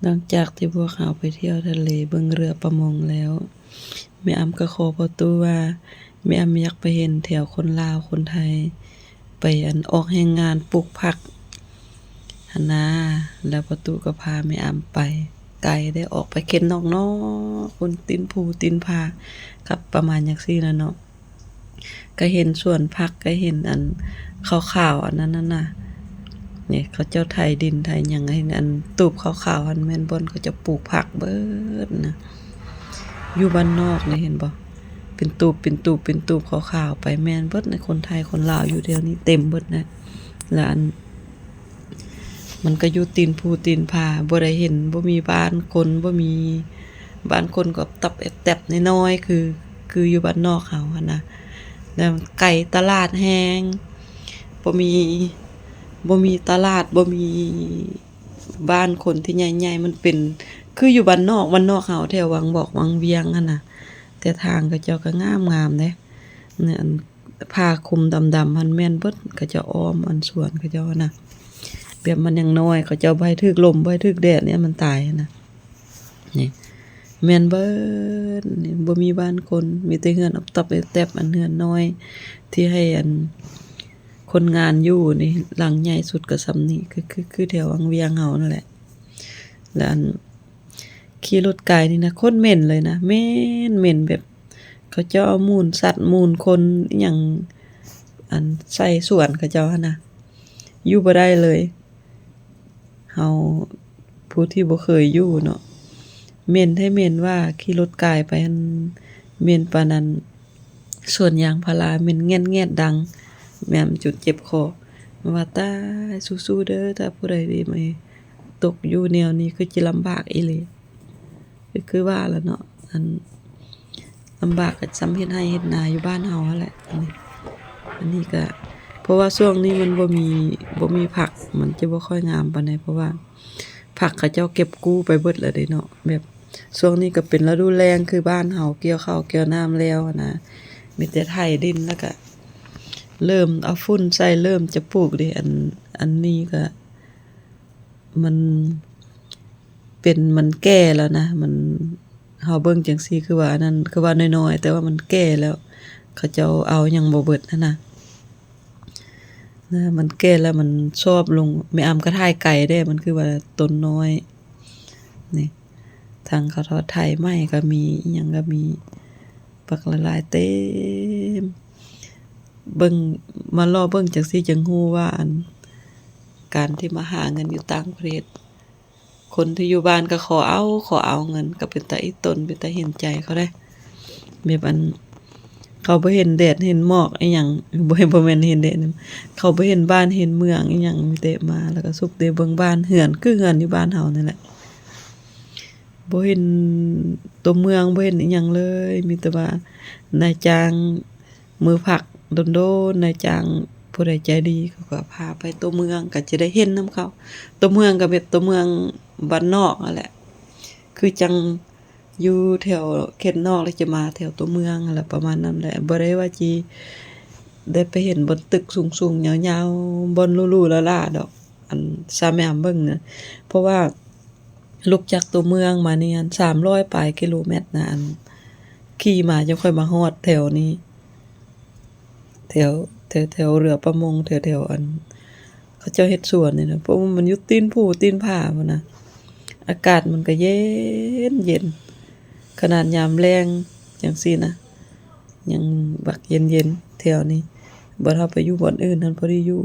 หลังจากที่พวกเขาไปเที่ยวทะเลเบิ่งเรือประมงแล้วแม่อำก็ขอพ่อตู้ว่าแม่อำอยากไปเห็นแถวคนลาวคนไทยไปออกแรงงานปลูกผักหั้นนะแล้วพ่อตู้ก็พาแม่อำไปไกลได้ออกไปเข็นนอกเนาะคนตีนภูตีนผาครับประมาณจังซี่ล่ะเนาะก็เห็นสวนผักก็เห็นขาวๆอันนั้นน่ะนี่เขาเจ้าไถดินไถหยังให้ตูบขาวๆอันแม่นบ่นเขาจะปลูกผักเบิดนะอยู่บ้านนอกนี่เห็นบ่เป็นตูบเป็นตูบเป็นตูบขาวๆไปแม่นเบิดในคนไทยคนลาวอยู่เดี๋ยวนี้เต็มเบิดนะแล้วมันก็อยู่ตีนภูตีนผาบ่ได้เห็นบ่มีบ้านคนบ่มีบ้านคนก็ตับแอบแตบน้อยๆคืออยู่บ้านนอกเขาหั่นน่ะแล้วไกลตลาดแฮงบ่มีตลาดบ่มีบ้านคนที่ใหญ่ๆมันเป็นคืออยู่บ้านนอกเฮาแถววังบอกวังเวียงหั่นน่ะแต่ทางเขาเจ้าก็งามๆเด้เนี่ยผ้าคลุมดำๆหันแม่นเบิดเขาเจ้าอ้อมสวนเขาเจ้าน่ะแบบมันยังน้อยเขาเจ้าบ่ให้ถึกลมบ่ให้ถึกแดดเนี่ยมันตายนะนี่แม่นเบิดนี่บ่มีบ้านคนมีแต่เรือนอับตับแตบเรือนน้อยที่ให้คนงานอยู่นี่หลังใหญ่สุดก็ส่ำนี้คือแถววังเวียงเฮานั่นแหละแล้วขี่รถไกลนี่นะคนเหม็นเลยนะเหม็นแบบเขาเจ้าเอามูลสัตว์มูลคนอิหยังใส่สวนเขาเจ้าหั่นน่ะอยู่บ่ได้เลยเฮาผู้ที่บ่เคยอยู่เนาะเหม็นให้เหม็นว่าขี่รถไกลไปเหม็นปานนั้นสวนยางพาราเหม็นแง่นๆดังแม่มจุดเจ็บคอว่าตายสู้ๆเด้อถ้าผู้ใดได้มาตกอยู่แนวนี้คือสิลำบากอีหลีคือว่าล่ะเนาะลำบากก็ซ้ำเฮ็ดไร่เฮ็ดนาอยู่บ้านเฮานั่นแหละอันนี้ก็เพราะว่าช่วงนี้มันบ่มีผักมันจะบ่ค่อยงามปานใดเพราะว่าผักเขาเจ้าเก็บกู้ไปเบิดแล้วเด้เนาะแบบช่วงนี้ก็เป็นฤดูแล้งคือบ้านเฮาเกี่ยวข้าวเกี่ยวน้ำแล้วนะมีแต่ไถดินแล้วก็เริ่มเอาฝุ่นใส่เริ่มจะปลูกเด้อันนี้ก็มันมันแก่แล้วนะมันเฮาเบิ่งจังซี่คือว่าอันนั้นคือว่าน้อยๆแต่ว่ามันแก่แล้วเขาเจ้าเอายังบ่เบิดนั่นน่ะมันแก่แล้วมันชอบลงแม่อำก็ถ่ายไก่ได้มันคือว่าต้นน้อยนี่ทางเขาทอดไถไม้ก็มีอิหยังก็มีบักละลายเต็มเบิ่งมารอเบิ่งจังซี่จังฮู้ว่าการที่มาหาเงินอยู่ต่างประเทศคนที่อยู่บ้านก็ขอเอาเงินก็เป็นตาอีตนเป็นตาเห็นใจเขาได้แบบเขาบ่เห็นแดดเห็นหมอกอีหยังบ่แม่นเห็นแดดเขาบ่เห็นบ้านเห็นเมืองอีหยังมีแต่มาแล้วก็สุกแต่เบิ่งบ้านเรือนคือเรือนอยู่บ้านเฮานั่นแหละบ่เห็นตัวเมืองบ่เห็นอีหยังเลยมีแต่ว่านายจ้างมือผักโดนๆนายจ้างผู้ใดใจดีเขาก็พาไปตัวเมืองก็จะได้เห็นนำเขาตัวเมืองก็เป็นตัวเมืองบ้านนอกนั่นแหละคือจังอยู่แถวเขตนอกแล้วจะมาแถวตัวเมืองนั่นแหละประมาณนั้นแหละบ่ได้ว่าจิได้ไปเห็นบนตึกสูงๆยาวๆบนหรูๆหราๆดอกซาแม่อำเบิ่งนะเพราะว่าลุกจากตัวเมืองมานี่300ปลายกิโลเมตรนะขี่มาจะค่อยมาฮอดแถวนี้แถวเรือประมงแถวเขาเจ้าเฮ็ดสวนนี่นะเพราะว่ามันอยู่ตีนภูตีนผาพุ่นน่ะอากาศมันก็เย็นขนาดยามแล้งจังซี่นะยังบักเย็นๆแถวนี้บ่เท่าไปอยู่บ่อนอื่นนั่นพอดีอยู่